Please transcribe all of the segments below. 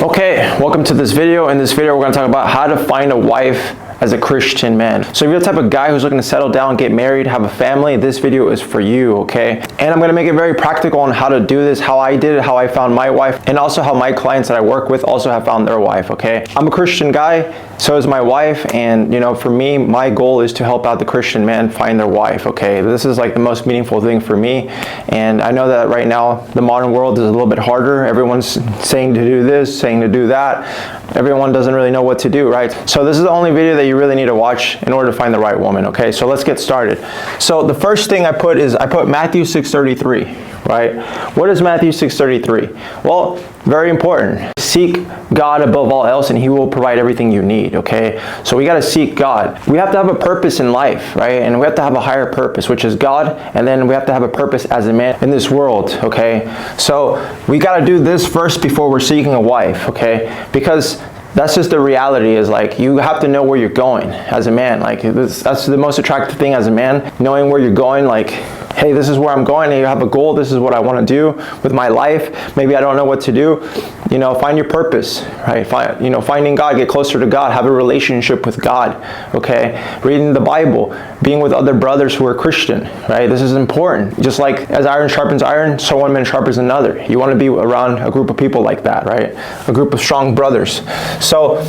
Okay, welcome to this video. In this video, we're going to talk about how to find a wife as a Christian man. So if you're the type of guy who's looking to settle down, get married, have a family, this video is for you, okay? And I'm going to make it very practical on how to do this, how I did it, how I found my wife, and also how my clients that I work with also have found their wife, okay? I'm a Christian guy, so is my wife, and you know, for me, my goal is to help out the Christian man find their wife, okay? This is like the most meaningful thing for me, and I know that right now, the modern world is a little bit harder. Everyone's saying to do this, saying to do that. Everyone doesn't really know what to do, right? So this is the only video that you really need to watch in order to find the right woman, okay? So let's get started. So the first thing I put Matthew 6:33, right? What is Matthew 6:33? Well, very important. Seek God above all else and He will provide everything you need, okay? So we got to seek God. We have to have a purpose in life, right? And we have to have a higher purpose, which is God, and then we have to have a purpose as a man in this world, okay? So we got to do this first before we're seeking a wife, okay? Because that's just the reality, is like you have to know where you're going as a man. Like that's the most attractive thing as a man, knowing where you're going. Like, hey, this is where I'm going, and you have a goal. This is what I want to do with my life. Maybe I don't know what to do. You know, find your purpose, right? Finding God, get closer to God, have a relationship with God, okay? Reading the Bible, being with other brothers who are Christian, right? This is important. Just like as iron sharpens iron, so one man sharpens another. You want to be around a group of people like that, right? A group of strong brothers. So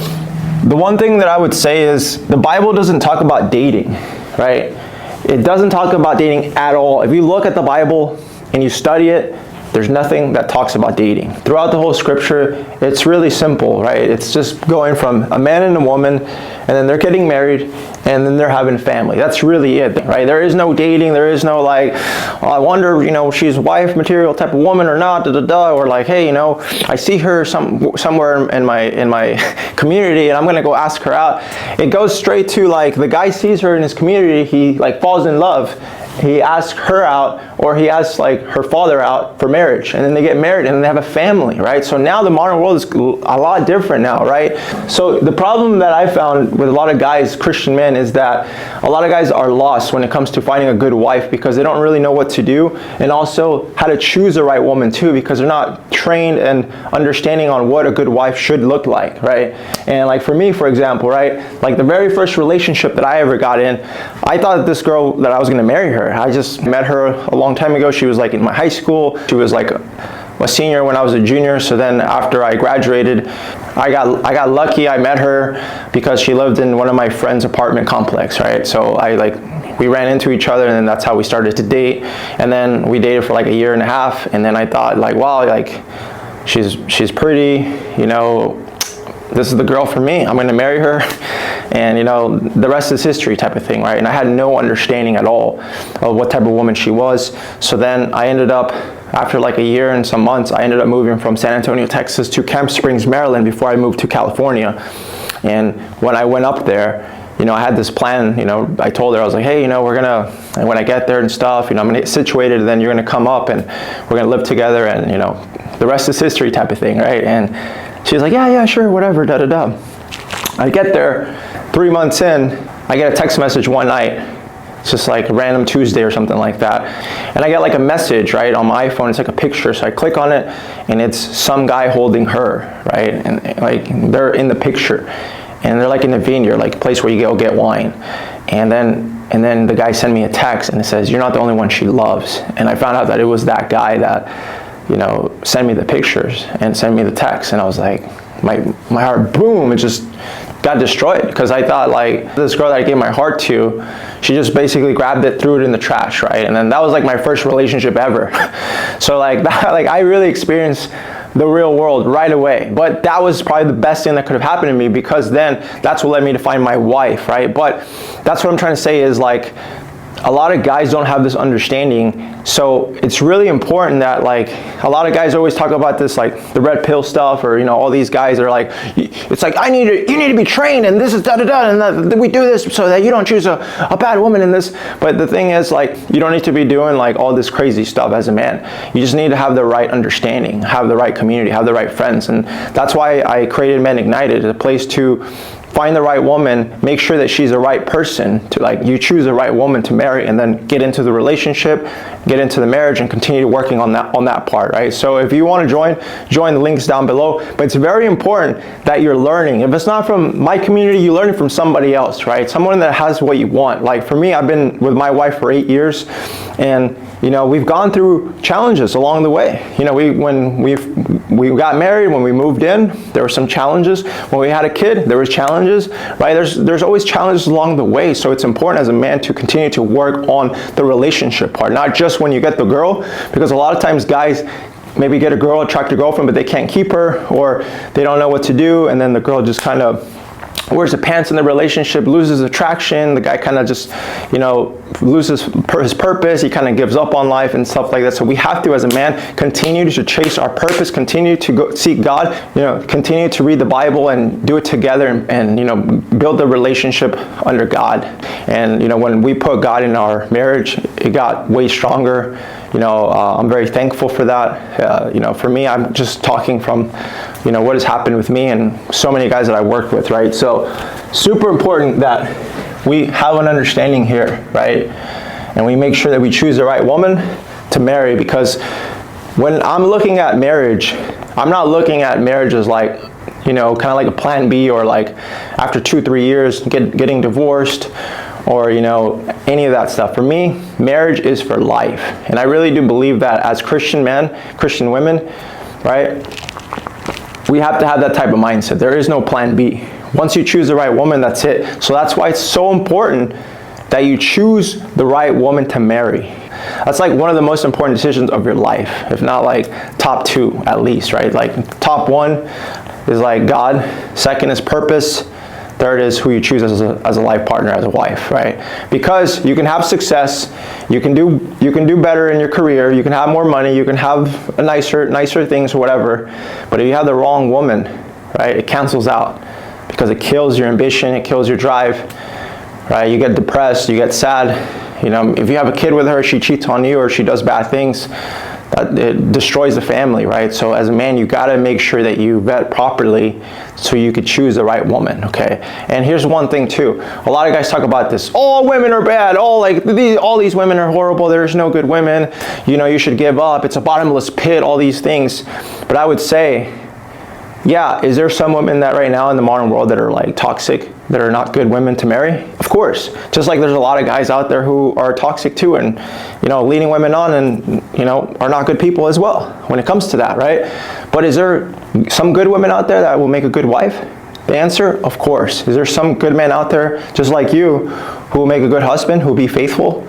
the one thing that I would say is the Bible doesn't talk about dating, right? It doesn't talk about dating at all. If you look at the Bible and you study it, there's nothing that talks about dating. Throughout the whole scripture, it's really simple, right? It's just going from a man and a woman, and then they're getting married, and then they're having family. That's really it, right? There is no dating. There is no like, oh, I wonder, she's wife material type of woman or not, or like, hey, I see her somewhere in my community, and I'm gonna go ask her out. It goes straight to like, the guy sees her in his community, he like falls in love. He asks her out, or he asks like her father out for marriage, and then they get married and then they have a family, right? So now the modern world is a lot different now, right? So the problem that I found with a lot of guys, Christian men, is that a lot of guys are lost when it comes to finding a good wife because they don't really know what to do, and also how to choose the right woman too, because they're not trained and understanding on what a good wife should look like, right? And like for me, for example, right? Like the very first relationship that I ever got in, I thought that this girl that I was gonna marry her. I just met her a long time ago. She was like in my high school. She was like a senior when I was a junior. So then after I graduated, I got lucky. I met her because she lived in one of my friend's apartment complex, right? So we ran into each other, and then that's how we started to date. And then we dated for like a year and a half. And then I thought like, wow, like she's pretty, this is the girl for me. I'm gonna marry her, and the rest is history type of thing, right? And I had no understanding at all of what type of woman she was. So then I ended up, after like a year and some months, I ended up moving from San Antonio, Texas to Camp Springs, Maryland before I moved to California. And when I went up there, I had this plan, I told her, I was like, hey, when I get there and stuff, I'm gonna get situated, and then you're gonna come up and we're gonna live together, and the rest is history type of thing, right? And she was like, yeah, sure, whatever, da-da-da. I get there, 3 months in, I get a text message one night. It's just like a random Tuesday or something like that. And I get like a message, right, on my iPhone. It's like a picture. So I click on it, and it's some guy holding her, right? And like they're in the picture. And they're like in a vineyard, like a place where you go get wine. And then the guy sent me a text, and it says, you're not the only one she loves. And I found out that it was that guy that send me the pictures and send me the text. And I was like, my heart, boom, it just got destroyed, because I thought like this girl that I gave my heart to, she just basically grabbed it, threw it in the trash, right? And then that was like my first relationship ever. So like that, like I really experienced the real world right away. But that was probably the best thing that could have happened to me, because then that's what led me to find my wife, right? But that's what I'm trying to say is like, a lot of guys don't have this understanding. So it's really important that like a lot of guys always talk about this, like the red pill stuff, or all these guys are like, it's like you need to be trained, and this is da-da-da, and we do this so that you don't choose a bad woman in this. But the thing is, like, you don't need to be doing like all this crazy stuff as a man. You just need to have the right understanding, have the right community, have the right friends. And that's why I created Men Ignited, a place to find the right woman, make sure that she's the right person to, like, you choose the right woman to marry, and then get into the relationship, get into the marriage, and continue working on that part, right? So if you want to join the links down below. But it's very important that you're learning. If it's not from my community, you learn it from somebody else, right? Someone that has what you want. Like for me, I've been with my wife for 8 years, and you know, we've gone through challenges along the way. You know, when we got married, when we moved in, there were some challenges. When we had a kid, there was challenges, right? There's always challenges along the way. So it's important as a man to continue to work on the relationship part, not just when you get the girl, because a lot of times guys maybe get a girl, attract a girlfriend, but they can't keep her, or they don't know what to do, and then the girl just kind of wears the pants in the relationship, loses attraction, the guy kind of just, you know, loses his purpose, he kind of gives up on life and stuff like that. So we have to, as a man, continue to chase our purpose, continue to go seek God, you know, continue to read the Bible and do it together, and you know, build the relationship under God. And you know, when we put God in our marriage, it got way stronger. You know, I'm very thankful for that. You know, for me, I'm just talking from, you know, what has happened with me and so many guys that I worked with, right? So super important that we have an understanding here, right? And we make sure that we choose the right woman to marry, because when I'm looking at marriage, I'm not looking at marriage as like, you know, kind of like a plan B, or like after 2-3 years getting divorced, or you know, any of that stuff. For me, marriage is for life. And I really do believe that as Christian men, Christian women, right, we have to have that type of mindset. There is no plan B. Once you choose the right woman, that's it. So that's why it's so important that you choose the right woman to marry. That's like one of the most important decisions of your life, if not like top 2 at least, right? Like top 1 is like God, second is purpose, third is who you choose as a life partner, as a wife, right? Because you can have success, you can do better in your career, you can have more money, you can have a nicer things or whatever, but if you have the wrong woman, right, it cancels out, because it kills your ambition, it kills your drive, right? You get depressed, you get sad. You know, if you have a kid with her, she cheats on you or she does bad things, it destroys the family, right? So as a man, you got to make sure that you vet properly so you could choose the right woman, okay? And here's one thing too. A lot of guys talk about this. All women are bad. All these women are horrible. There's no good women. You know, you should give up. It's a bottomless pit, all these things. But I would say, yeah, is there some women that right now in the modern world that are like toxic, that are not good women to marry? Of course. Just like there's a lot of guys out there who are toxic too, and you know, leading women on, and you know, are not good people as well when it comes to that, right? But is there some good women out there that will make a good wife? The answer, of course. Is there some good men out there just like you who will make a good husband, who will be faithful,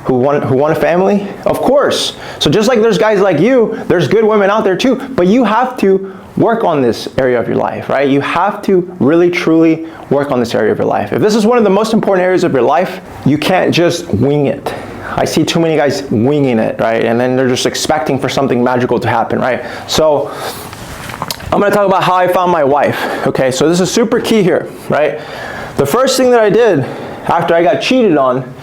who want a family? Of course. So just like there's guys like you, there's good women out there too, but you have to work on this area of your life, right? You have to really, truly work on this area of your life. If this is one of the most important areas of your life, you can't just wing it. I see too many guys winging it, right? And then they're just expecting for something magical to happen, right? So I'm gonna talk about how I found my wife, okay? So this is super key here, right? The first thing that I did after I got cheated on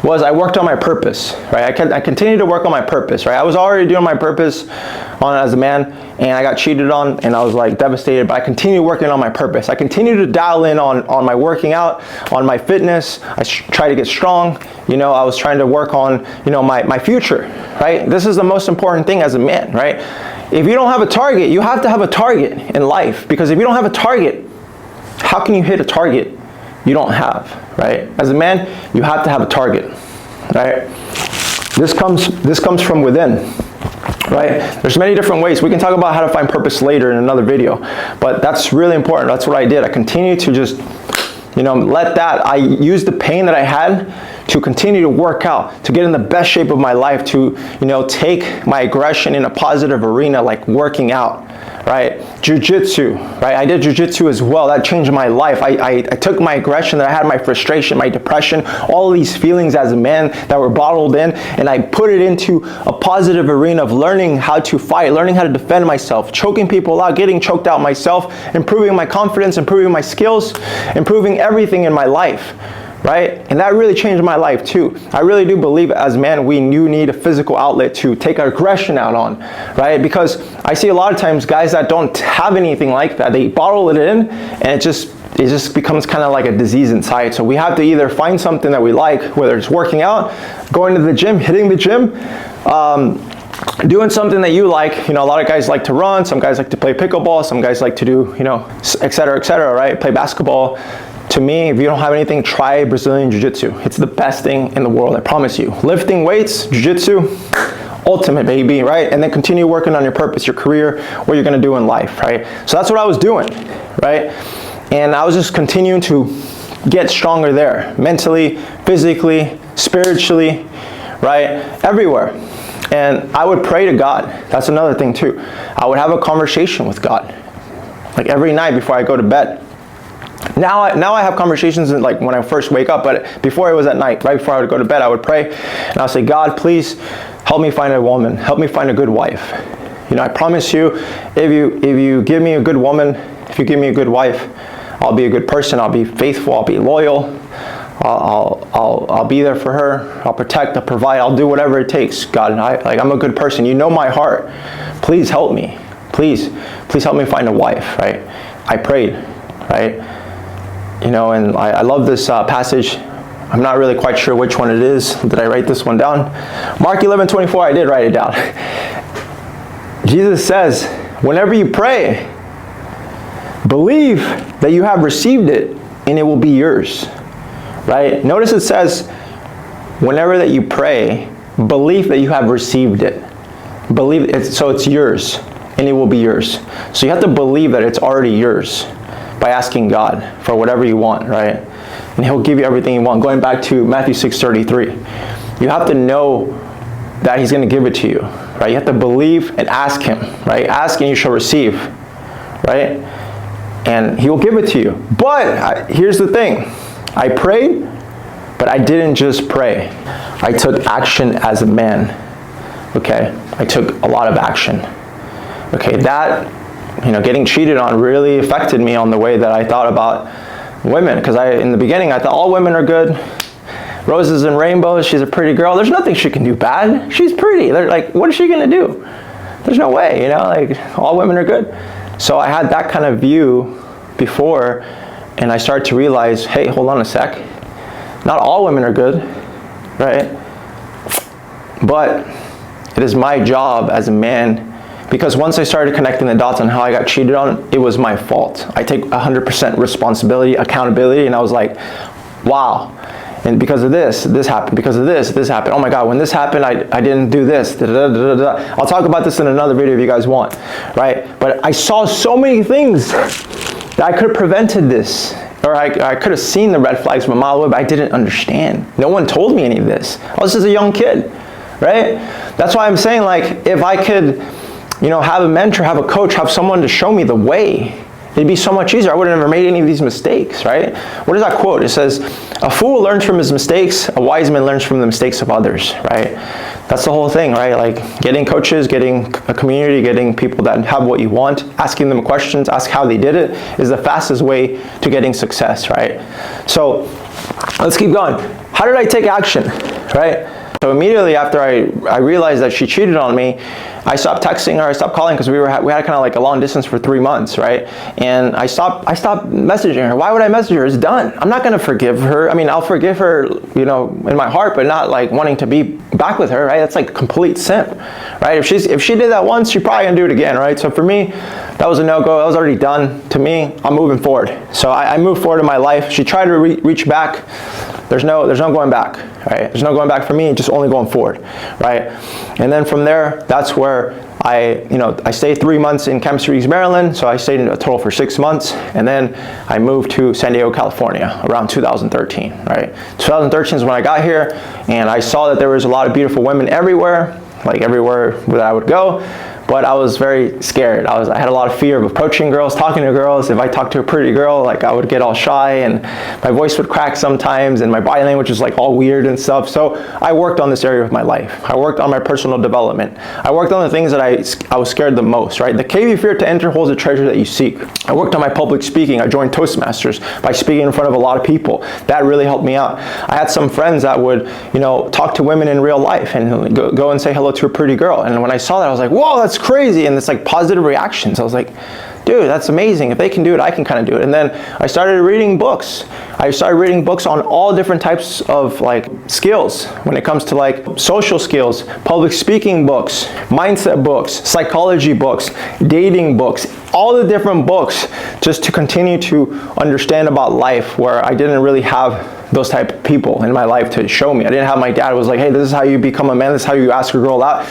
was I worked on my purpose, right? I continued to work on my purpose, right? I was already doing my purpose as a man, and I got cheated on, and I was like devastated, but I continued working on my purpose. I continued to dial in on my working out, on my fitness. I tried to get strong. You know, I was trying to work on, you know, my future, right? This is the most important thing as a man, right? If you don't have a target, you have to have a target in life, because if you don't have a target, how can you hit a target you don't have, right? As a man, you have to have a target, right? This comes from within, right? There's many different ways. We can talk about how to find purpose later in another video, but that's really important. That's what I did. I continued to just, you know, I used the pain that I had to continue to work out, to get in the best shape of my life, to, you know, take my aggression in a positive arena, like working out, right? Jiu-jitsu, right? I did jiu-jitsu as well. That changed my life. I took my aggression that I had, my frustration, my depression, all of these feelings as a man that were bottled in, and I put it into a positive arena of learning how to fight, learning how to defend myself, choking people out, getting choked out myself, improving my confidence, improving my skills, improving everything in my life, right? And that really changed my life too. I really do believe as men, we do need a physical outlet to take our aggression out on, right? Because I see a lot of times guys that don't have anything like that, they bottle it in, and it just it just becomes kind of like a disease inside. So we have to either find something that we like, whether it's working out, going to the gym, hitting the gym, doing something that you like. You know, a lot of guys like to run, some guys like to play pickleball, some guys like to do, you know, et cetera, right? Play basketball. To me, if you don't have anything, try Brazilian Jiu-Jitsu. It's the best thing in the world, I promise you. Lifting weights, Jiu-Jitsu, ultimate, baby, right? And then continue working on your purpose, your career, what you're gonna do in life, right? So that's what I was doing, right? And I was just continuing to get stronger there, mentally, physically, spiritually, right? Everywhere. And I would pray to God. That's another thing too. I would have a conversation with God, like every night before I go to bed. Now I have conversations like when I first wake up, but before it was at night, right before I would go to bed, I would pray and I'll say, God, please help me find a woman, help me find a good wife. You know, I promise you, if you give me a good woman, if you give me a good wife, I'll be a good person, I'll be faithful, I'll be loyal, I'll be there for her, I'll protect, I'll provide, I'll do whatever it takes. God, I'm a good person, you know my heart. Please help me. Please help me find a wife, right? I prayed, right? You know, and I love this passage. I'm not really quite sure which one it is. Did I write this one down? Mark 11:24, I did write it down. Jesus says, whenever you pray, believe that you have received it and it will be yours, right? Notice it says, whenever that you pray, believe that you have received it. Believe it, so it's yours and it will be yours. So you have to believe that it's already yours by asking God for whatever you want, right? And he'll give you everything you want. Going back to Matthew 6:33, you have to know that he's going to give it to you, right? You have to believe and ask him, right? Ask and you shall receive, right? And he will give it to you. But here's the thing. I prayed, but I didn't just pray. I took action as a man, okay? I took a lot of action. Okay, that, you know, getting cheated on really affected me on the way that I thought about women. Because in the beginning, I thought all women are good. Roses and rainbows, she's a pretty girl. There's nothing she can do bad. She's pretty. They're like, what is she gonna do? There's no way, you know, like all women are good. So I had that kind of view before, and I started to realize, hey, hold on a sec. Not all women are good, right? But it is my job as a man, because once I started connecting the dots on how I got cheated on, it was my fault. I take 100% responsibility, accountability, and I was like, wow. And because of this happened. Because of this happened. Oh my God, when this happened, I didn't do this. Da, da, da, da, da. I'll talk about this in another video if you guys want, right? But I saw so many things that I could have prevented this. Or I could have seen the red flags from a mile away, but I didn't understand. No one told me any of this. I was just a young kid, right? That's why I'm saying, like, if I could, you know, have a mentor, have a coach, have someone to show me the way, it'd be so much easier. I would have never made any of these mistakes, right? What is that quote? It says, a fool learns from his mistakes, a wise man learns from the mistakes of others, right? That's the whole thing, right? Like getting coaches, getting a community, getting people that have what you want, asking them questions, ask how they did it, is the fastest way to getting success, right? So let's keep going. How did I take action, right? So immediately after I realized that she cheated on me, I stopped texting her, I stopped calling, because we had kind of like a long distance for 3 months, right? And I stopped messaging her. Why would I message her? It's done. I'm not going to forgive her. I mean, I'll forgive her, you know, in my heart, but not like wanting to be back with her, right? That's like complete simp, right? If she did that once, she's probably going to do it again, right? So for me, that was a no-go. That was already done. To me, I'm moving forward. So I moved forward in my life. She tried to reach back. There's no going back, right? There's no going back for me, just only going forward, right? And then from there, that's where I stayed 3 months in Camp Street, Maryland, so I stayed in a total for 6 months, and then I moved to San Diego, California around 2013, right? 2013 is when I got here, and I saw that there was a lot of beautiful women everywhere, like everywhere that I would go. But I was very scared. I had a lot of fear of approaching girls, talking to girls. If I talked to a pretty girl, like I would get all shy and my voice would crack sometimes and my body language was like all weird and stuff. So I worked on this area of my life. I worked on my personal development. I worked on the things that I was scared the most, right? The cave you fear to enter holds a treasure that you seek. I worked on my public speaking. I joined Toastmasters by speaking in front of a lot of people. That really helped me out. I had some friends that would, you know, talk to women in real life and go and say hello to a pretty girl. And when I saw that, I was like, whoa, that's crazy. And it's like positive reactions. I was like, dude, that's amazing. If they can do it, I can kind of do it. And then I started reading books. I started reading books on all different types of like skills when it comes to like social skills, public speaking books, mindset books, psychology books, dating books, all the different books, just to continue to understand about life, where I didn't really have those type of people in my life to show me. I didn't have my dad was like, hey, this is how you become a man, this is how you ask a girl out,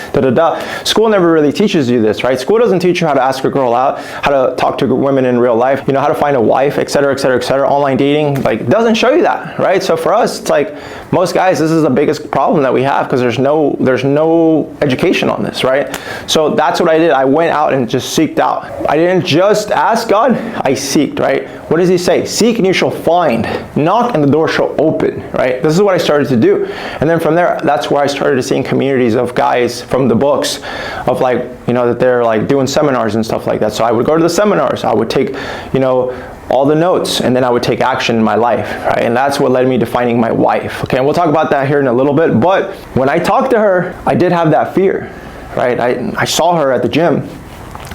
School never really teaches you this, right? School doesn't teach you how to ask a girl out, how to talk to women in real life, how to find a wife, etc., etc., etc. Online dating, like, doesn't show you that, right? So for us, it's like, most guys, this is the biggest problem that we have, because there's no education on this, right? So that's what I did. I went out and just seeked out. I didn't just ask God, I seeked, right? What does he say? Seek and you shall find. Knock and the door shall open, right? This is what I started to do. And then from there, that's where I started seeing communities of guys from the books of like, that they're like doing seminars and stuff like that. So I would go to the seminars, I would take, all the notes, and then I would take action in my life, right? And that's what led me to finding my wife, okay? And we'll talk about that here in a little bit. But when I talked to her, I did have that fear, right? I saw her at the gym,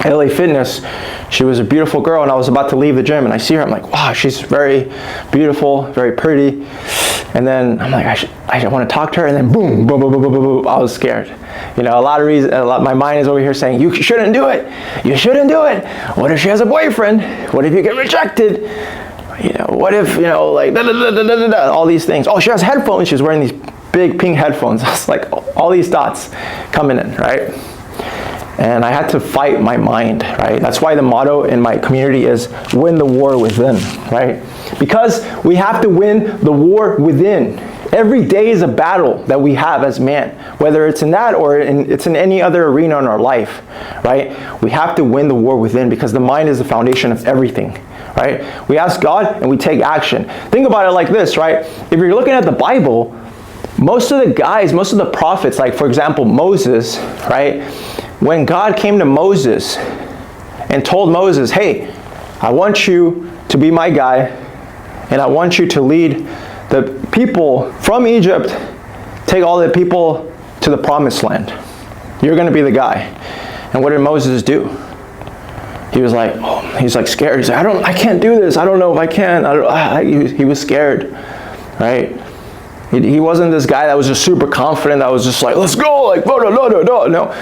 LA Fitness. She was a beautiful girl, and I was about to leave the gym, and I see her, I'm like, wow, she's very beautiful, very pretty. And then I'm like, I want to talk to her, and then boom, boom, boom, boom, boom, boom, boom. I was scared. My mind is over here saying, you shouldn't do it. You shouldn't do it. What if she has a boyfriend? What if you get rejected? What if, like, all these things. Oh, she has headphones. She's wearing these big pink headphones. I was like, all these thoughts coming in, right? And I had to fight my mind, right? That's why the motto in my community is win the war within, right? Because we have to win the war within. Every day is a battle that we have as man, whether it's in that or it's in any other arena in our life, right? We have to win the war within, because the mind is the foundation of everything, right? We ask God and we take action. Think about it like this, right? If you're looking at the Bible, most of the prophets, like for example, Moses, right? When God came to Moses and told Moses, hey, I want you to be my guy, and I want you to lead the people from Egypt, take all the people to the promised land. You're going to be the guy. And what did Moses do? He was like, he's like scared. He's like, I can't do this. I don't know if I can. He was scared, right? He wasn't this guy that was just super confident, that was just like, let's go, like, no.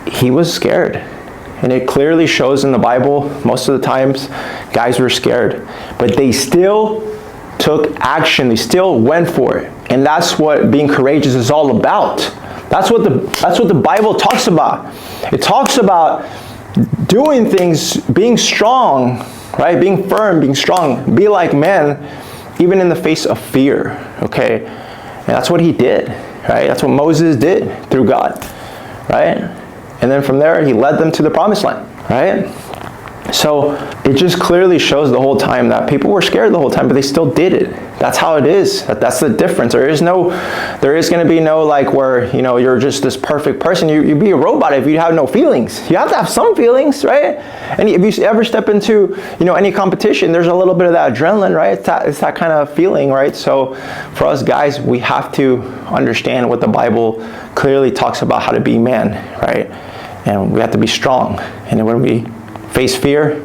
He was scared. And it clearly shows in the Bible, most of the times, guys were scared. But they still took action. They still went for it. And that's what being courageous is all about. That's what the Bible talks about. It talks about doing things, being strong, right? Being firm, being strong. Be like men, even in the face of fear, okay? And that's what he did, right? That's what Moses did through God, right? And then from there, he led them to the promised land, right? So it just clearly shows the whole time that people were scared the whole time, but they still did it. That's how it is. That's the difference. There is going to be no like where, you're just this perfect person. You'd be a robot if you have no feelings. You have to have some feelings, right? And if you ever step into, any competition, there's a little bit of that adrenaline, right? It's that kind of feeling, right? So for us guys, we have to understand what the Bible clearly talks about, how to be man, right? And we have to be strong. And when we face fear,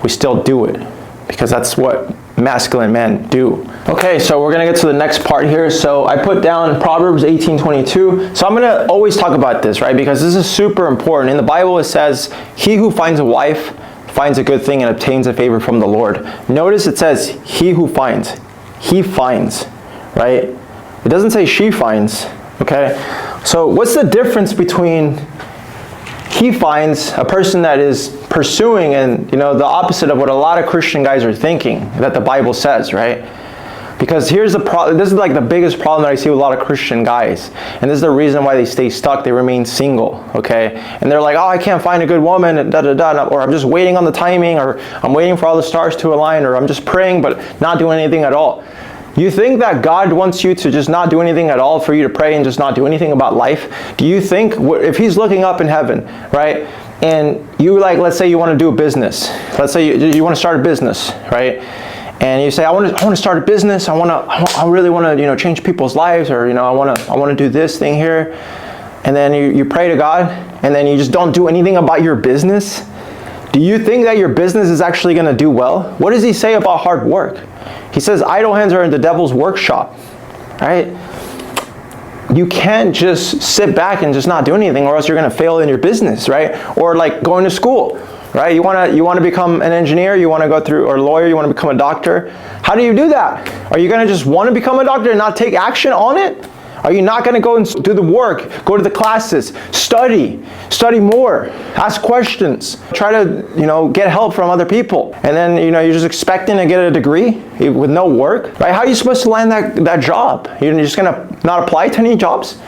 we still do it, because that's what masculine men do. Okay, so we're gonna get to the next part here. So I put down Proverbs 18:22. So I'm gonna always talk about this, right? Because this is super important. In the Bible, it says, he who finds a wife finds a good thing and obtains a favor from the Lord. Notice it says, he who finds. He finds, right? It doesn't say she finds, okay? So what's the difference between he finds, a person that is pursuing, and the opposite of what a lot of Christian guys are thinking that the Bible says, right? Because here's the problem. This is like the biggest problem that I see with a lot of Christian guys, and this is the reason why they stay stuck. They remain single, okay? And they're like, oh, I can't find a good woman, and or I'm just waiting on the timing, or I'm waiting for all the stars to align, or I'm just praying but not doing anything at all. You think that God wants you to just not do anything at all, for you to pray and just not do anything about life? Do you think, if he's looking up in heaven, right, and you, like, let's say you want to do a business. Let's say you want to start a business, right? And you say, I want to start a business. I really want to, change people's lives, or, I want to do this thing here. And then you pray to God, and then you just don't do anything about your business. Do you think that your business is actually going to do well? What does he say about hard work? He says idle hands are in the devil's workshop, right? You can't just sit back and just not do anything, or else you're going to fail in your business, right? Or like going to school, right? You want to become an engineer, you want to go through, or a lawyer, you want to become a doctor. How do you do that? Are you going to just want to become a doctor and not take action on it? Are you not going to go and do the work, go to the classes, study more, ask questions, try to, get help from other people, and then, you're just expecting to get a degree with no work, right? How are you supposed to land that job? You're just going to not apply to any jobs,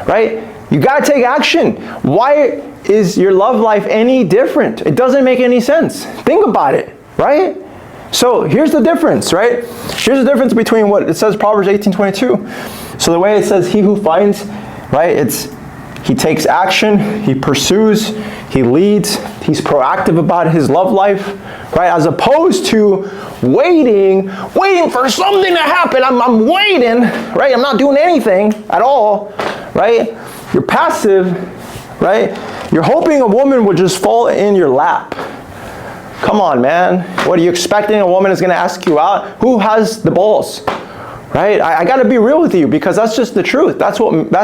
right? You got to take action. Why is your love life any different? It doesn't make any sense. Think about it, right? So here's the difference, right? Here's the difference between what it says, Proverbs 18:22. So the way it says, he who finds, right, he takes action, he pursues, he leads, he's proactive about his love life, right? As opposed to waiting for something to happen. I'm waiting, right? I'm not doing anything at all, right? You're passive, right? You're hoping a woman would just fall in your lap. Come on, man. What are you expecting? A woman is going to ask you out? Who has the balls? Right? I got to be real with you, because that's just the truth. That's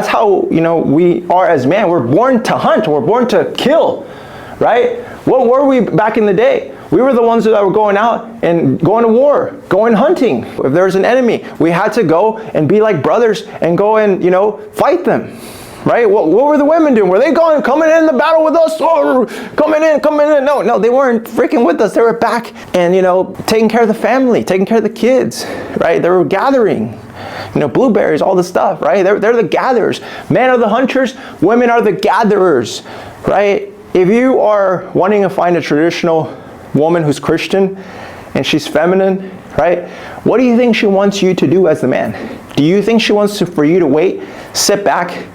how, we are as men. We're born to hunt. We're born to kill, right? What were we back in the day? We were the ones that were going out and going to war, going hunting. If there was an enemy, we had to go and be like brothers and go and, fight them. Right? What were the women doing? Were they coming in the battle with us? Or coming in? No, they weren't freaking with us. They were back and, taking care of the family, taking care of the kids, right? They were gathering, blueberries, all the stuff, right? They're the gatherers. Men are the hunters, women are the gatherers, right? If you are wanting to find a traditional woman who's Christian and she's feminine, right? What do you think she wants you to do as the man? Do you think she wants for you to wait, sit back,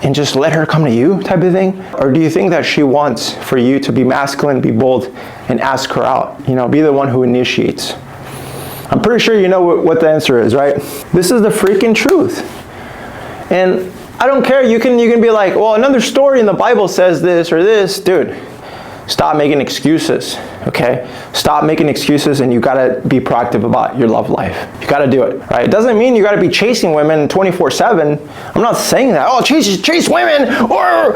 and just let her come to you type of thing? Or do you think that she wants for you to be masculine, be bold, and ask her out? Be the one who initiates. I'm pretty sure you know what the answer is, right? This is the freaking truth. And I don't care, you can be like, well, another story in the Bible says this or this. Dude, stop making excuses, okay? Stop making excuses, and you gotta be proactive about your love life. You gotta do it, right? It doesn't mean you gotta be chasing women 24/7. I'm not saying that. Oh, chase women, or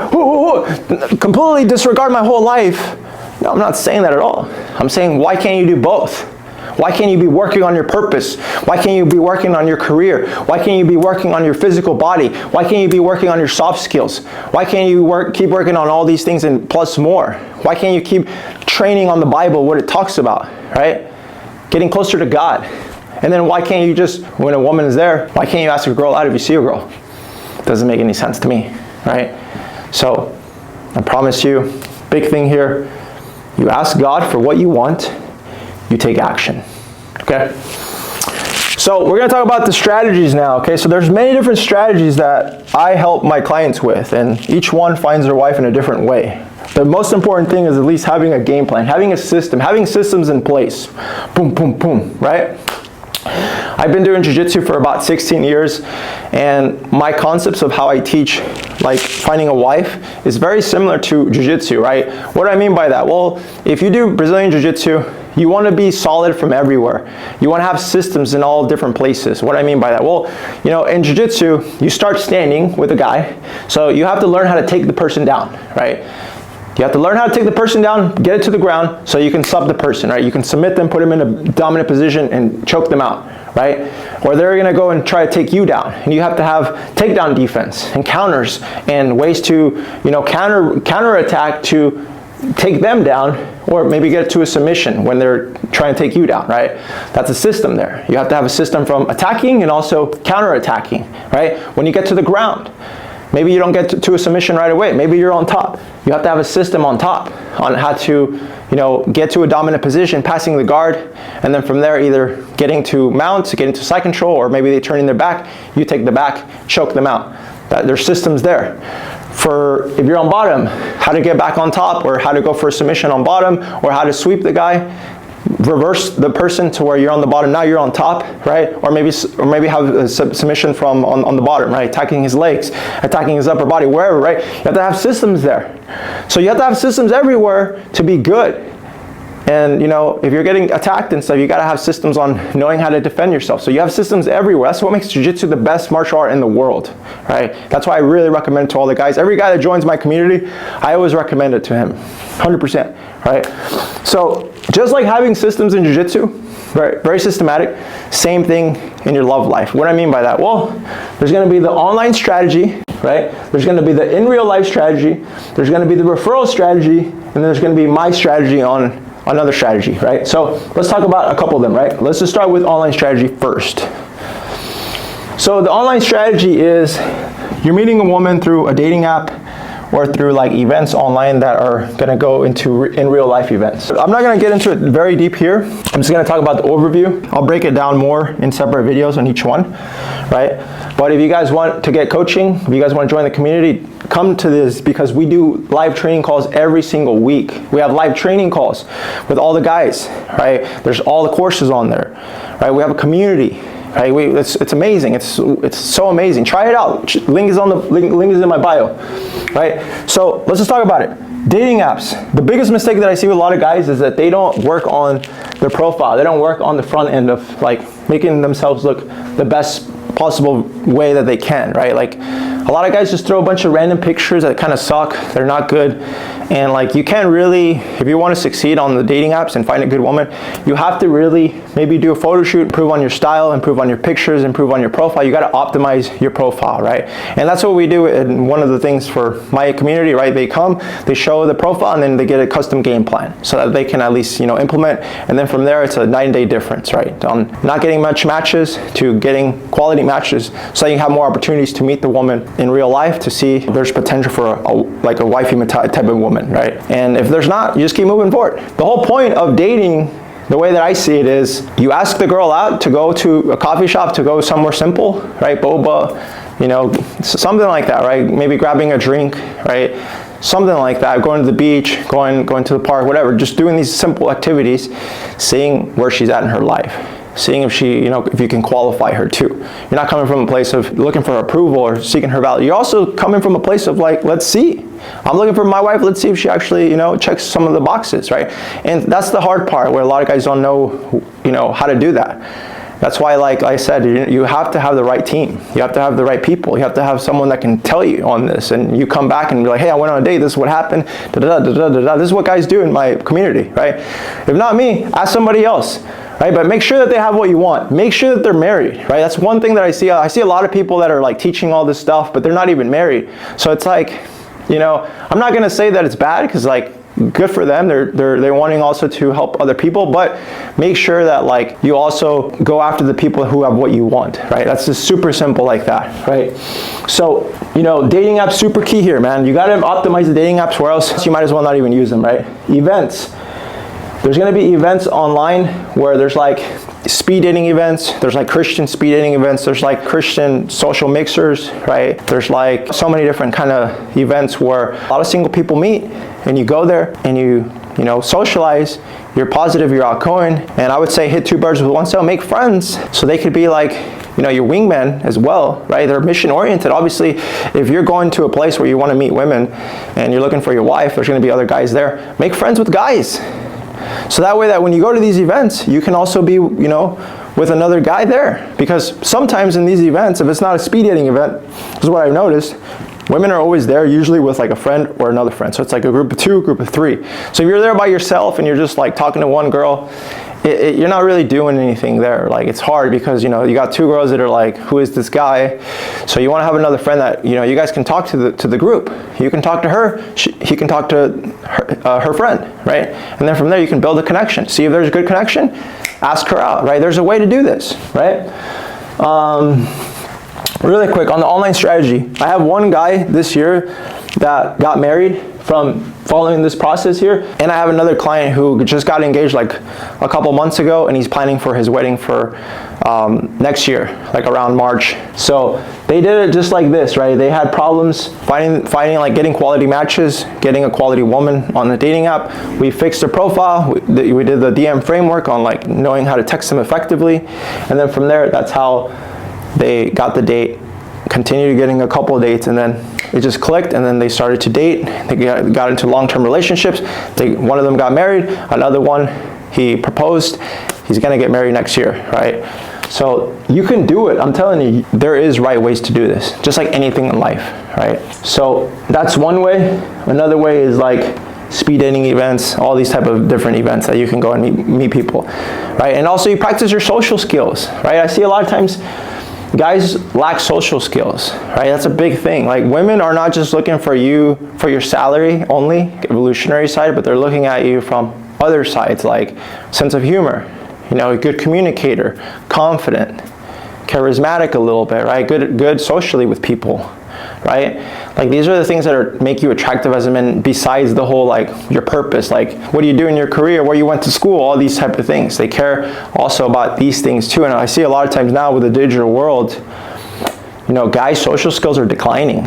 completely disregard my whole life. No, I'm not saying that at all. I'm saying, why can't you do both? Why can't you be working on your purpose? Why can't you be working on your career? Why can't you be working on your physical body? Why can't you be working on your soft skills? Why can't you keep working on all these things and plus more? Why can't you keep training on the Bible, what it talks about, right? Getting closer to God. And then why can't you just, when a woman is there, why can't you ask a girl out if you see a girl? It doesn't make any sense to me, right? So I promise you, big thing here, you ask God for what you want, you take action, okay? So we're gonna talk about the strategies now, okay? So there's many different strategies that I help my clients with, and each one finds their wife in a different way. The most important thing is at least having a game plan, having a system, having systems in place. Boom, boom, boom, right? I've been doing jiu-jitsu for about 16 years, and my concepts of how I teach, like finding a wife, is very similar to jiu-jitsu, right? What do I mean by that? Well, if you do Brazilian jiu-jitsu, you want to be solid from everywhere. You want to have systems in all different places. What do I mean by that? Well, in jiu-jitsu, you start standing with a guy, so you have to learn how to take the person down, right? You have to learn how to take the person down, get it to the ground, so you can sub the person, right? You can submit them, put them in a dominant position, and choke them out, right? Or they're gonna go and try to take you down, and you have to have takedown defense and counters and ways to, counter attack to take them down, or maybe get to a submission when they're trying to take you down, right? That's a system there. You have to have a system from attacking and also counter attacking, right? When you get to the ground, maybe you don't get to a submission right away. Maybe you're on top. You have to have a system on top on how to, get to a dominant position, passing the guard, and then from there either getting to mount, getting to side control, or maybe they turn in their back, you take the back, choke them out. There's systems there. For if you're on bottom, how to get back on top, or how to go for a submission on bottom, or how to sweep the guy, reverse the person to where you're on the bottom, now you're on top, right? Or maybe have a submission from on the bottom, right? Attacking his legs, attacking his upper body, wherever, right? You have to have systems there. So you have to have systems everywhere to be good. And you know, if you're getting attacked and stuff, you gotta have systems on knowing how to defend yourself. So you have systems everywhere. That's what makes jiu-jitsu the best martial art in the world, right? That's why I really recommend it to all the guys. Every guy that joins my community, I always recommend it to him, 100%, right? So just like having systems in jiu-jitsu, right, very systematic, same thing in your love life. What do I mean by that? Well, there's gonna be the online strategy, right? There's gonna be the in real life strategy, there's gonna be the referral strategy, and then there's gonna be my strategy on another strategy, right? So let's talk about a couple of them, right? Let's just start with online strategy first. So the online strategy is you're meeting a woman through a dating app or through like events online that are gonna go into in real life events. I'm not gonna get into it very deep here. I'm just gonna talk about the overview. I'll break it down more in separate videos on each one, right? But if you guys want to get coaching, if you guys want to join the community, come to this, because we do live training calls every single week. We have live training calls with all the guys, right? There's all the courses on there, right? We have a community, right? It's amazing. It's so amazing. Try it out. Link is on the link is in my bio, right? So let's just talk about it. Dating apps. The biggest mistake that I see with a lot of guys is that they don't work on their profile. They don't work on the front end of like making themselves look the best possible way that they can, right? Like a lot of guys just throw a bunch of random pictures that kind of suck. They're not good. And like you can't really, if you want to succeed on the dating apps and find a good woman, you have to really maybe do a photo shoot, improve on your style, improve on your pictures, improve on your profile. You got to optimize your profile, right? And that's what we do. And one of the things for my community, right? They come, they show the profile, and then they get a custom game plan so that they can at least, you know, implement. And then from there, it's a 9-day difference, right? On not getting much matches to getting quality matches, so you have more opportunities to meet the woman in real life to see if there's potential for like a wifey type of woman, right? And if there's not, you just keep moving forward. The whole point of dating, the way that I see it, is you ask the girl out to go to a coffee shop, to go somewhere simple, right? Boba, you know, something like that, right? Maybe grabbing a drink, right? Something like that, going to the beach, going to the park, whatever, just doing these simple activities, seeing where she's at in her life, seeing if she, you know, if you can qualify her too. You're not coming from a place of looking for approval or seeking her value. You're also coming from a place of like, let's see. I'm looking for my wife, let's see if she actually, you know, checks some of the boxes, right? And that's the hard part, where a lot of guys don't know, you know, how to do that. That's why, like I said, you have to have the right team. You have to have the right people. You have to have someone that can tell you on this. And you come back and be like, hey, I went on a date. This is what happened. This is what guys do in my community, right? If not me, ask somebody else, right? But make sure that they have what you want. Make sure that they're married, right? That's one thing that I see. I see a lot of people that are like teaching all this stuff, but they're not even married. So it's like, you know, I'm not going to say that it's bad, because like, good for them. They're wanting also to help other people, but make sure that like you also go after the people who have what you want, right? That's just super simple like that, right? So, you know, dating apps super key here, man. You got to optimize the dating apps, or else you might as well not even use them, right? Events. There's going to be events online where there's like speed dating events, there's like Christian speed dating events, there's like Christian social mixers, right? There's like so many different kind of events where a lot of single people meet, and you go there and you know, socialize, you're positive, you're outgoing, and I would say hit 2 birds with 1 stone, make friends, so they could be like, you know, your wingman as well, right? They're mission oriented. Obviously, if you're going to a place where you want to meet women and you're looking for your wife, there's going to be other guys there. Make friends with guys. So that way that when you go to these events, you can also be, you know, with another guy there. Because sometimes in these events, if it's not a speed dating event, this is what I've noticed, women are always there, usually with like a friend or another friend. So it's like a group of 2, group of 3. So if you're there by yourself and you're just like talking to one girl, you're not really doing anything there. Like, it's hard because, you know, you got 2 girls that are like, who is this guy? So you want to have another friend that, you know, you guys can talk to the group. You can talk to her, he can talk to her friend, right? And then from there you can build a connection. See if there's a good connection, ask her out, right? There's a way to do this, right? Really quick on the online strategy, I have one guy this year that got married from following this process here, and I have another client who just got engaged like a couple months ago, and he's planning for his wedding for next year, like around March. So they did it just like this, right? They had problems finding like getting quality matches, getting a quality woman on the dating app. We fixed their profile. We did the DM framework on like knowing how to text them effectively, and then from there, that's how they got the date, continued getting a couple of dates, and then it just clicked, and then they started to date. They got into long-term relationships. One of them got married, another one, he proposed. He's gonna get married next year, right? So you can do it. I'm telling you, there is right ways to do this, just like anything in life, right? So that's one way. Another way is like speed dating events, all these type of different events that you can go and meet people, right? And also you practice your social skills, right? I see a lot of times guys lack social skills, right? That's a big thing. Like, women are not just looking for you for your salary only, evolutionary side, but they're looking at you from other sides, like sense of humor, you know, a good communicator, confident, charismatic a little bit, right? Good socially with people, right? Like, these are the things that make you attractive as a man, besides the whole, like, your purpose, like what do you do in your career, where you went to school, all these type of things. They care also about these things too. And I see a lot of times now with the digital world, you know, guys' social skills are declining.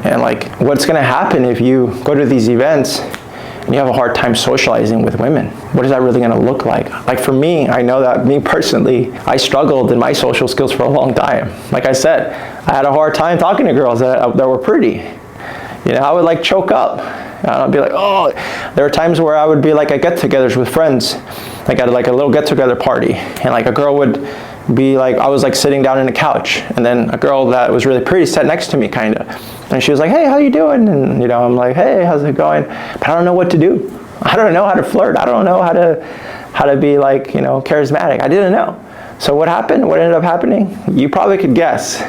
And like, what's gonna happen if you go to these events and you have a hard time socializing with women? What is that really gonna look like? Like, for me, I know that me personally, I struggled in my social skills for a long time. Like I said, I had a hard time talking to girls that were pretty. You know, I would like choke up. I'd be like, oh, there were times where I would be like at get-togethers with friends, like at like a little get-together party, and like a girl would be like, I was like sitting down on a couch, and then a girl that was really pretty sat next to me, kind of, and she was like, hey, how you doing? And you know, I'm like, hey, how's it going? But I don't know what to do. I don't know how to flirt. I don't know how to be like, you know, charismatic. I didn't know. So what happened? What ended up happening? You probably could guess,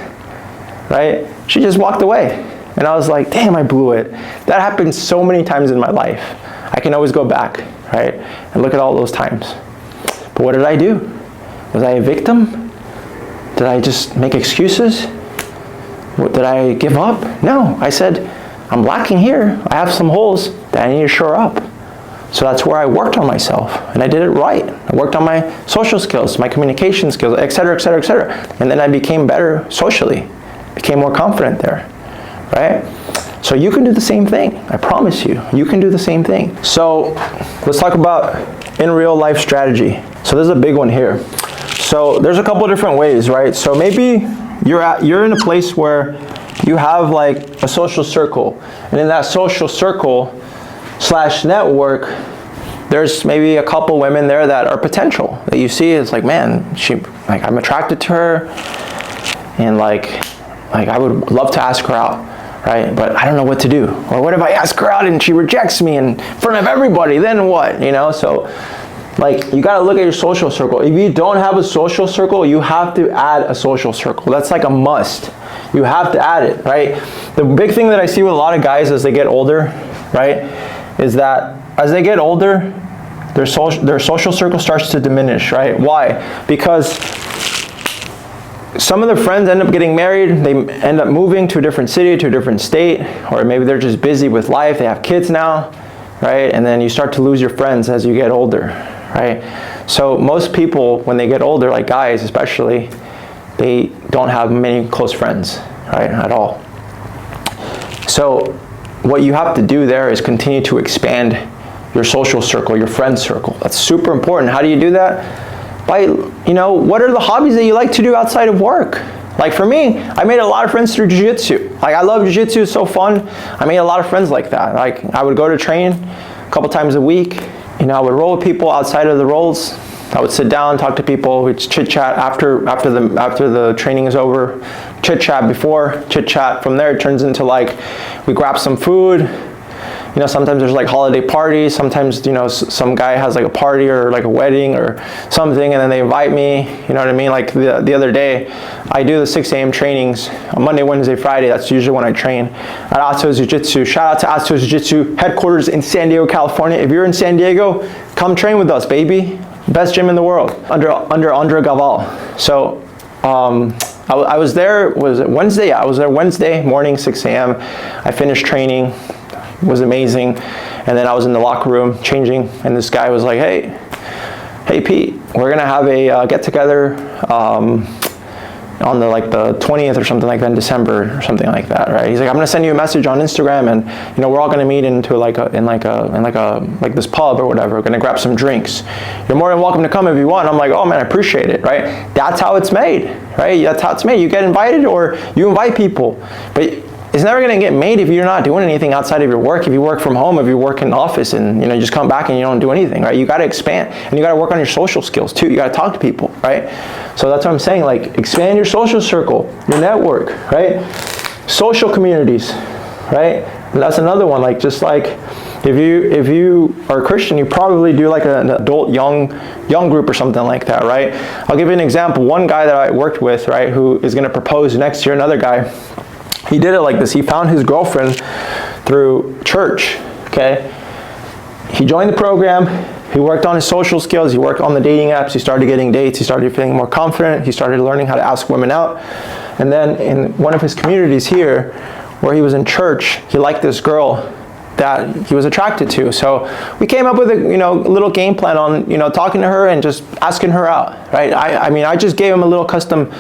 right? She just walked away. And I was like, damn, I blew it. That happened so many times in my life. I can always go back, right? And look at all those times. But what did I do? Was I a victim? Did I just make excuses? Did I give up? No, I said, I'm lacking here. I have some holes that I need to shore up. So that's where I worked on myself, and I did it right. I worked on my social skills, my communication skills, et cetera, et cetera, et cetera. And then I became better socially, became more confident there, right? So you can do the same thing. I promise you, you can do the same thing. So let's talk about in real life strategy. So there's a big one here. So there's a couple of different ways, right? So maybe you're in a place where you have like a social circle, and in that social circle / network, there's maybe a couple women there that are potential, that you see is like, man, I'm attracted to her, and like I would love to ask her out, right? But I don't know what to do. Or what if I ask her out and she rejects me in front of everybody? Then what? You know, so like, you got to look at your social circle. If you don't have a social circle, you have to add a social circle. That's like a must. You have to add it, right? The big thing that I see with a lot of guys as they get older, right, is that as they get older, their social circle starts to diminish, right? Why? Because some of their friends end up getting married, they end up moving to a different city, to a different state, or maybe they're just busy with life, they have kids now, right? And then you start to lose your friends as you get older, right? So most people, when they get older, like guys especially, they don't have many close friends, right, at all. So what you have to do there is continue to expand your social circle, your friend circle. That's super important. How do you do that? By, you know, what are the hobbies that you like to do outside of work? Like for me, I made a lot of friends through jiu-jitsu. Like, I love jiu-jitsu, it's so fun. I made a lot of friends like that. Like, I would go to train a couple times a week. You know, I would roll with people outside of the rolls. I would sit down, talk to people, we'd chit chat after the training is over, chit chat before, chit chat from there. It turns into like, we grab some food. You know, sometimes there's like holiday parties. Sometimes, you know, some guy has like a party or like a wedding or something, and then they invite me. You know what I mean? Like the other day, I do the 6 a.m. trainings on Monday, Wednesday, Friday. That's usually when I train at Atos Jiu-Jitsu. Shout out to Atos Jiu-Jitsu headquarters in San Diego, California. If you're in San Diego, come train with us, baby. Best gym in the world, under Andre Gaval. So I was there, was it Wednesday? Yeah, I was there Wednesday morning, 6 a.m. I finished training, it was amazing. And then I was in the locker room changing, and this guy was like, hey Pete, we're gonna have a get together on the 20th or something like that in December or something like that, right? He's like, I'm gonna send you a message on Instagram, and you know, we're all gonna meet into like this pub or whatever. We're gonna grab some drinks. You're more than welcome to come if you want. I'm like, oh man, I appreciate it, right? That's how it's made, right? That's how it's made. You get invited or you invite people, but it's never going to get made if you're not doing anything outside of your work. If you work from home, if you work in the office and you just come back and you don't do anything, right? You got to expand, and you got to work on your social skills too. You got to talk to people, right? So that's what I'm saying, like expand your social circle, your network, right? Social communities, right? And that's another one, like just like if you are a Christian, you probably do like an adult young group or something like that, right? I'll give you an example. One guy that I worked with, right, who is going to propose next year, another guy, he did it like this. He found his girlfriend through church, okay? He joined the program. He worked on his social skills. He worked on the dating apps. He started getting dates. He started feeling more confident. He started learning how to ask women out. And then in one of his communities here, where he was in church, he liked this girl that he was attracted to. So we came up with a little game plan on talking to her and just asking her out, right? I just gave him a little custom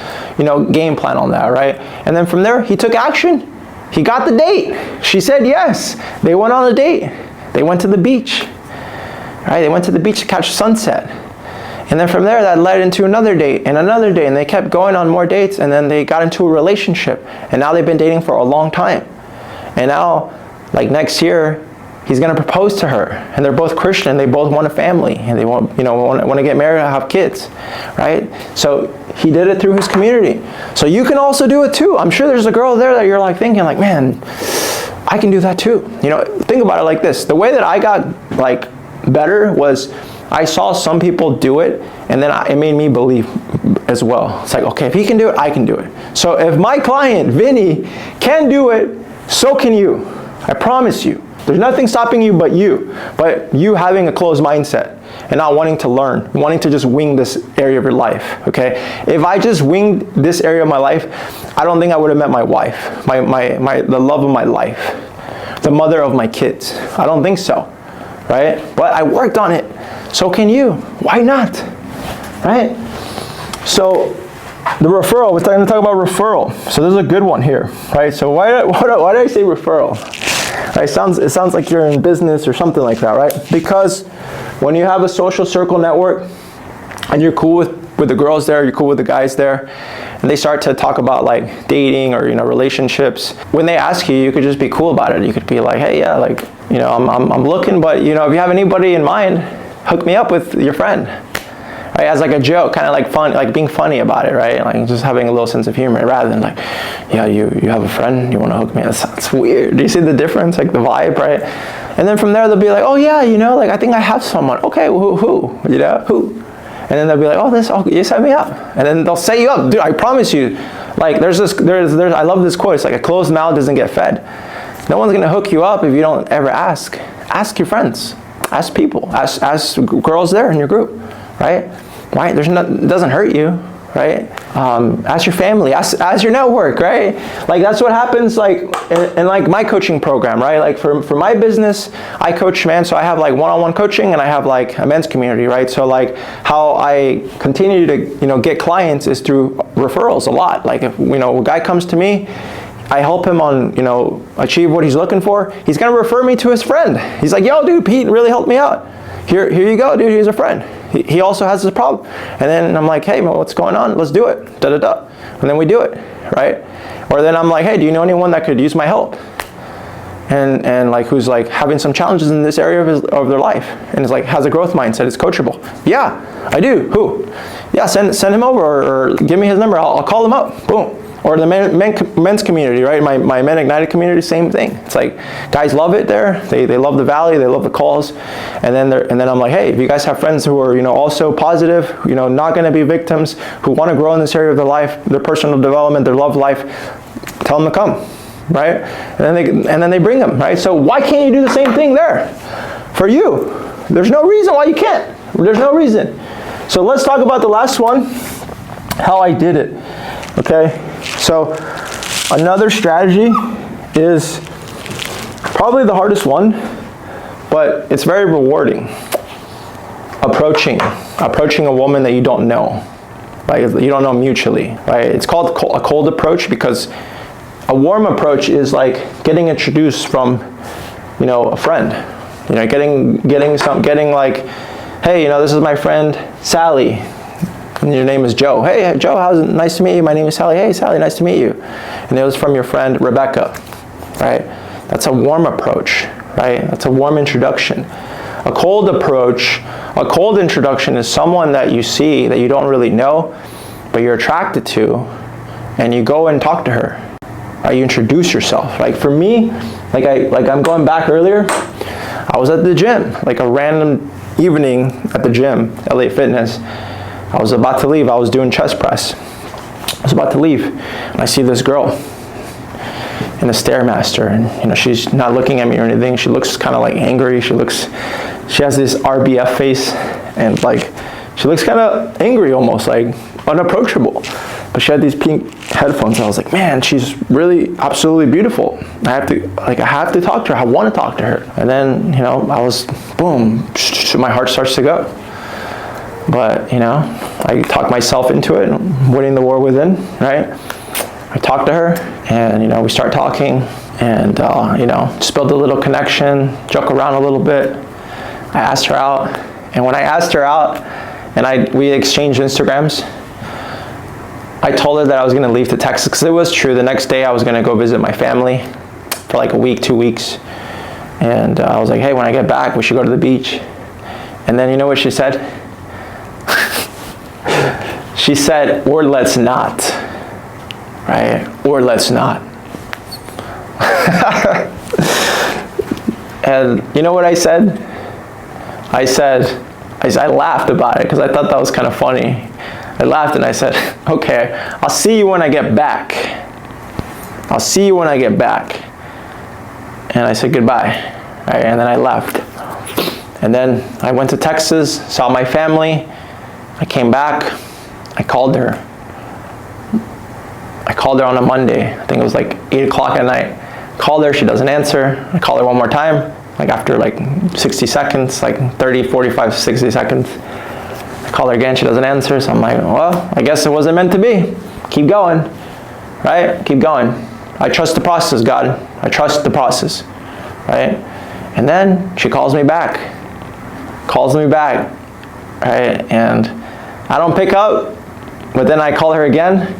game plan on that, right? And then from there he took action. He got the date. She said yes. They went on a date. They went to the beach, right? They went to the beach to catch sunset. And then from there that led into another date and another date, and they kept going on more dates, and then they got into a relationship, and now they've been dating for a long time. And now, like next year, he's going to propose to her, and they're both Christian. They both want a family, and they want to get married and have kids, right? So he did it through his community. So you can also do it too. I'm sure there's a girl there that you're like thinking like, man, I can do that too. Think about it like this. The way that I got like better was I saw some people do it, and then it made me believe as well. It's like, okay, if he can do it, I can do it. So if my client, Vinny, can do it, so can you. I promise you. There's nothing stopping you but you having a closed mindset and not wanting to learn, wanting to just wing this area of your life, okay? If I just winged this area of my life, I don't think I would have met my wife, the love of my life, the mother of my kids. I don't think so, right? But I worked on it. So can you. Why not, right? So the referral, we're going to talk about referral. So this is a good one here, right? So why did I say referral? Right? It sounds like you're in business or something like that, right? Because when you have a social circle network and you're cool with the girls there, you're cool with the guys there, and they start to talk about like dating or relationships, when they ask you, you could just be cool about it. You could be like, hey, yeah, like I'm looking, but if you have anybody in mind, hook me up with your friend. Right, as like a joke, kind of like fun, like being funny about it, right? Like just having a little sense of humor, rather than like, yeah, you have a friend, you want to hook me up. That's weird. Do you see the difference, like the vibe, right? And then from there they'll be like, oh yeah, like I think I have someone. Okay, who? Who? And then they'll be like, you set me up. And then they'll set you up, dude. I promise you. Like there's I love this quote. It's like a closed mouth doesn't get fed. No one's gonna hook you up if you don't ever ask. Ask your friends. Ask people. Ask girls there in your group. Right? It doesn't hurt you, right? Ask your family, ask your network, right? Like that's what happens like in like my coaching program, right? Like for my business, I coach men, so I have like one-on-one coaching, and I have like a men's community, right? So like how I continue to get clients is through referrals a lot. Like if a guy comes to me, I help him on achieve what he's looking for, he's gonna refer me to his friend. He's like, yo dude, Pete really helped me out. Here you go, dude, here's a friend. He also has this problem. And then I'm like, hey, man, what's going on? Let's do it. Da-da-da. And then we do it, right? Or then I'm like, hey, do you know anyone that could use my help? And like who's like having some challenges in this area of their life, and is like has a growth mindset, is coachable. Yeah, I do. Who? Yeah, send him over or give me his number. I'll call him up. Boom. Or the men's community, right? My Men Ignited community, same thing. It's like guys love it there. They love the valley. They love the calls. And then I'm like, hey, if you guys have friends who are also positive, not going to be victims, who want to grow in this area of their life, their personal development, their love life, tell them to come, right? And then they bring them, right? So why can't you do the same thing there for you? There's no reason why you can't. There's no reason. So let's talk about the last one, how I did it. Okay. So another strategy is probably the hardest one, but it's very rewarding. Approaching a woman that you don't know, right? You don't know mutually, right? It's called a cold approach because a warm approach is like getting introduced from, a friend. Getting like, hey, this is my friend Sally. And your name is Joe. Hey, Joe, nice to meet you. My name is Sally. Hey, Sally, nice to meet you. And it was from your friend Rebecca. right? That's a warm approach, right? That's a warm introduction. A cold approach, a cold introduction is someone that you see that you don't really know, but you're attracted to, and you go and talk to her. Right? You introduce yourself. Like for me, I'm going back earlier, I was at the gym, like a random evening at the gym, LA Fitness. I was about to leave. I was doing chest press. I was about to leave, and I see this girl in a Stairmaster, and she's not looking at me or anything. She looks kind of like angry. She has this RBF face, and like she looks kind of angry, almost like unapproachable. But she had these pink headphones, and I was like, man, she's really absolutely beautiful. I have to talk to her. I want to talk to her. And then, I was, boom, my heart starts to go. But, I talked myself into it, winning the war within, right? I talked to her, and, we start talking, and, just build a little connection, joke around a little bit. I asked her out, and when I asked her out, and we exchanged Instagrams, I told her that I was going to leave to Texas, because it was true. The next day I was going to go visit my family for like a week, 2 weeks. And I was like, hey, when I get back, we should go to the beach. And then you know what she said? She said, or let's not. Right? Or let's not. And you know what I said? I laughed about it because I thought that was kind of funny. I laughed and I said, okay, I'll see you when I get back. I'll see you when I get back. And I said goodbye. Right, and then I left. And then I went to Texas, saw my family. I came back. I called her. I called her on a Monday. I think it was like 8 o'clock at night. Called her, she doesn't answer. I called her one more time, like after like 60 seconds, like 30, 45, 60 seconds. Call her again, she doesn't answer, so I'm like, well, I guess it wasn't meant to be. Keep going, right? Keep going. I trust the process, God. I trust the process, right? And then she calls me back, right? And I don't pick up, but then I call her again.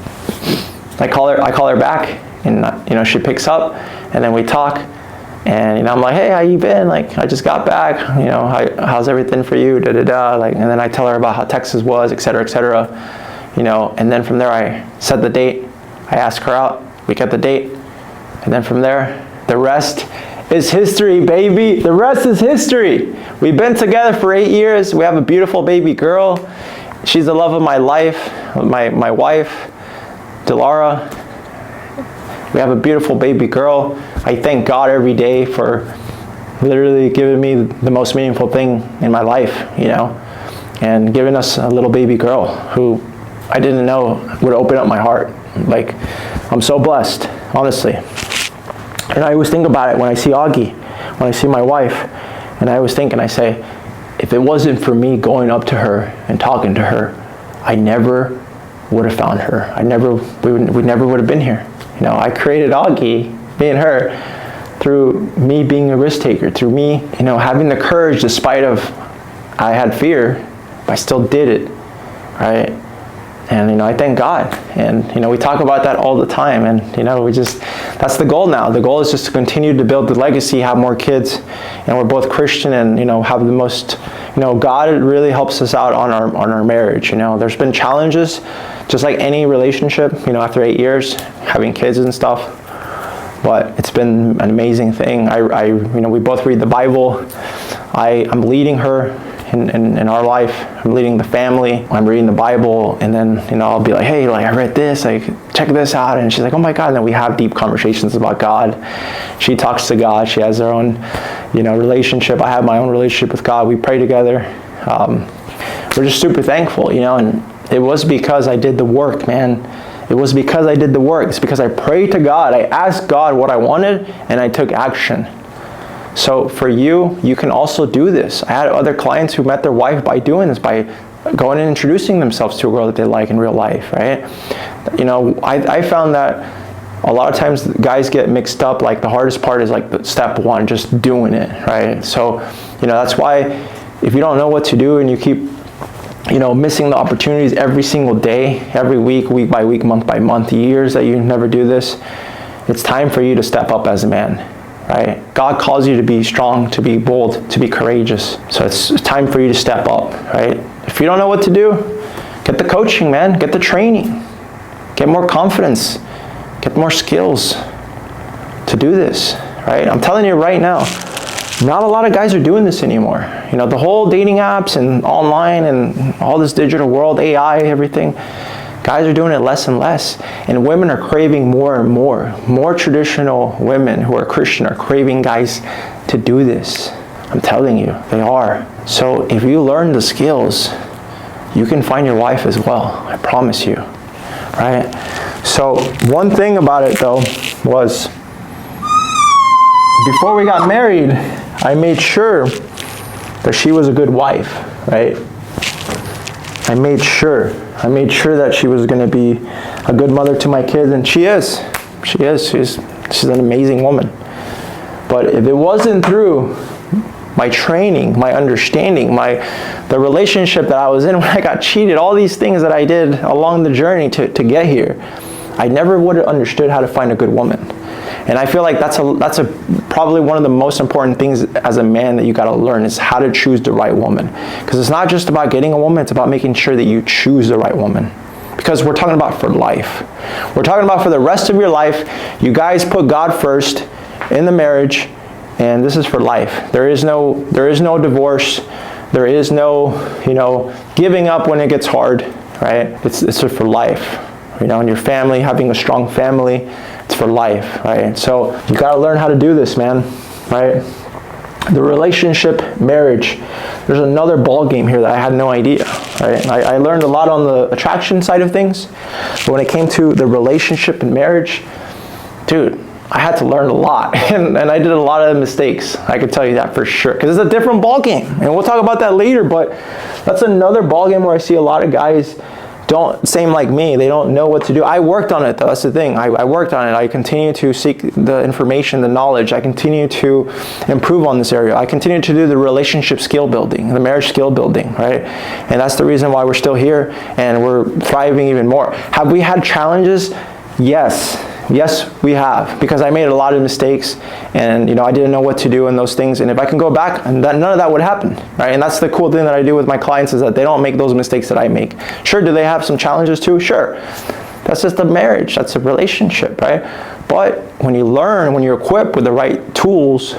I call her back, and she picks up, and then we talk. And I'm like, hey, how you been? Like, I just got back. How's everything for you? Like, and then I tell her about how Texas was, et cetera, et cetera. And then from there I set the date. I ask her out. We get the date, and then from there, the rest is history, baby. The rest is history. We've been together for 8 years. We have a beautiful baby girl. She's the love of my life. My wife, Delara. We have a beautiful baby girl. I thank God every day for literally giving me the most meaningful thing in my life, and giving us a little baby girl who I didn't know would open up my heart. Like, I'm so blessed, honestly. And I always think about it when I see Augie, when I see my wife, and I always think and I say, if it wasn't for me going up to her and talking to her, I never would have found her. We never would have been here. I created Augie, me and her, through me being a risk taker, through me, having the courage despite of I had fear, but I still did it, right? And, I thank God. And, we talk about that all the time. And, that's the goal now. The goal is just to continue to build the legacy, have more kids, and we're both Christian and, have the most, God really helps us out on our marriage. There's been challenges, just like any relationship, after 8 years, having kids and stuff. But it's been an amazing thing. We both read the Bible. I'm leading her in our life. I'm leading the family. I'm reading the Bible, and then I'll be like, hey, like I read this, like check this out, and she's like, oh my God. And then we have deep conversations about God. She talks to God. She has her own, relationship. I have my own relationship with God. We pray together. We're just super thankful, and it was because I did the work, man. It was because I did the work. It's because I prayed to God. I asked God what I wanted, and I took action. So for you can also do this. I had other clients who met their wife by doing this, by going and introducing themselves to a girl that they like in real life, right? I found that a lot of times guys get mixed up. Like the hardest part is like the step one, just doing it, right? So, that's why if you don't know what to do and you keep missing the opportunities every single day, every week by week, month by month, years that you never do this, it's time for you to step up as a man, right? God calls you to be strong, to be bold, to be courageous. So it's time for you to step up, right? If you don't know what to do, get the coaching, man. Get the training. Get more confidence. Get more skills to do this, right? I'm telling you right now, not a lot of guys are doing this anymore. You know, the whole dating apps and online and all this digital world, AI, everything, guys are doing it less and less. And women are craving more and more. More traditional women who are Christian are craving guys to do this. I'm telling you, they are. So if you learn the skills, you can find your wife as well. I promise you, right? So one thing about it though was, before we got married, I made sure that she was a good wife, right? I made sure that she was going to be a good mother to my kids, and she is. She's an amazing woman. But if it wasn't through my training, my understanding, the relationship that I was in when I got cheated, all these things that I did along the journey to get here, I never would have understood how to find a good woman. And I feel like that's probably one of the most important things as a man that you got to learn, is how to choose the right woman. Because it's not just about getting a woman, it's about making sure that you choose the right woman. Because we're talking about for life. We're talking about for the rest of your life. You guys put God first in the marriage, and this is for life. There is no divorce. There is no, giving up when it gets hard, right? It's for life. And your family, having a strong family, it's for life, right? So you got to learn how to do this, man, right? The relationship, marriage, there's another ball game here that I had no idea, right? I learned a lot on the attraction side of things, but when it came to the relationship and marriage, dude, I had to learn a lot, and I did a lot of mistakes. I can tell you that for sure, because it's a different ball game, and we'll talk about that later. But that's another ball game where I see a lot of guys same like me, they don't know what to do. I worked on it though, that's the thing. I worked on it. I continue to seek the information, the knowledge. I continue to improve on this area. I continue to do the relationship skill building, the marriage skill building, right? And that's the reason why we're still here and we're thriving even more. Have we had challenges? Yes, we have, because I made a lot of mistakes, and I didn't know what to do in those things. And if I can go back, none of that would happen, right? And that's the cool thing that I do with my clients, is that they don't make those mistakes that I make. Sure, do they have some challenges too? Sure. That's just a marriage. That's a relationship, right? But when you learn, when you're equipped with the right tools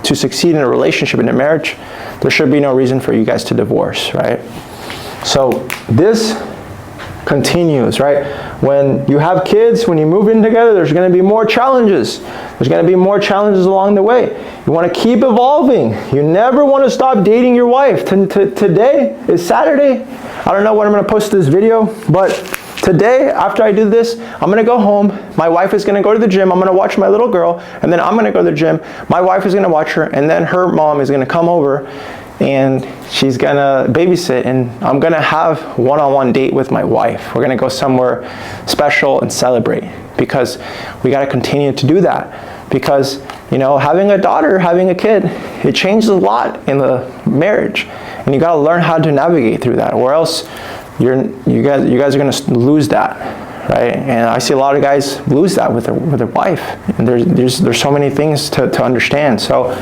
to succeed in a relationship, in a marriage, there should be no reason for you guys to divorce, right? So this continues, right? When you have kids, when you move in together, there's going to be more challenges. There's going to be more challenges along the way. You want to keep evolving. You never want to stop dating your wife. Today is Saturday. I don't know when I'm going to post this video, but today, after I do this, I'm going to go home. My wife is going to go to the gym. I'm going to watch my little girl, and then I'm going to go to the gym. My wife is going to watch her, and then her mom is going to come over, and she's gonna babysit, and I'm gonna have one-on-one date with my wife. We're gonna go somewhere special and celebrate, because we gotta continue to do that. Because having a daughter, having a kid, it changes a lot in the marriage, and you gotta learn how to navigate through that, or else you guys are gonna lose that, right? And I see a lot of guys lose that with their wife, and there's so many things to understand. So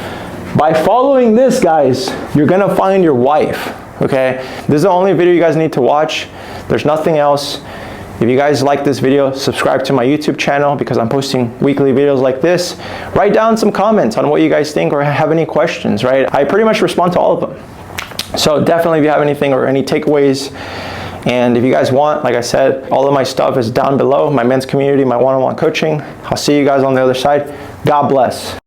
by following this, guys, you're gonna find your wife, okay? This is the only video you guys need to watch. There's nothing else. If you guys like this video, subscribe to my YouTube channel, because I'm posting weekly videos like this. Write down some comments on what you guys think, or have any questions, right? I pretty much respond to all of them. So definitely, if you have anything or any takeaways, and if you guys want, like I said, all of my stuff is down below, my men's community, my one-on-one coaching. I'll see you guys on the other side. God bless.